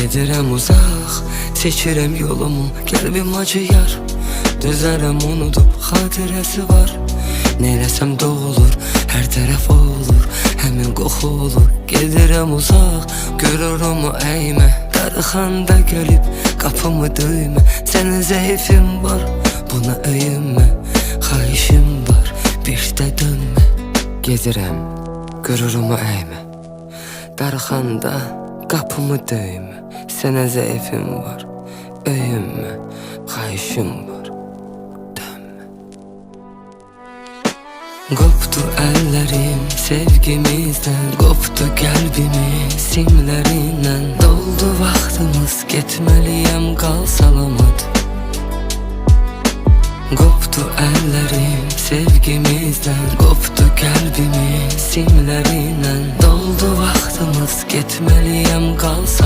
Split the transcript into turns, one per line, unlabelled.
Gedirəm uzaq, çəkirəm yolumu, qəlbim acıyar. Dözərəm unudub, xatirəsi var. Neyləsəm doğulur, hər tərəf olur, həmin qoxu olur. Gedirəm uzaq, qürurumu əymə, darıxanda gəlib qapımı döymə. Sənin zəifin var, buna öyünmə, xahişim var, bir də dönmə. Gedirəm, qürurumu əymə, darıxanda qapımı döymə. Sənə zəifim var, öyünmə, xahişim var, dönmə. Qopdu əllərim sevgimizdən, qopdu qəlbimiz simlərindən. Doldu vaxtımız, getməliyəm, qal salamat. Qopdu əllərim sevgimizdən, qopdu qəlbimiz simlərindən. Doldu vaxtımız, getməliyəm, qal salamat.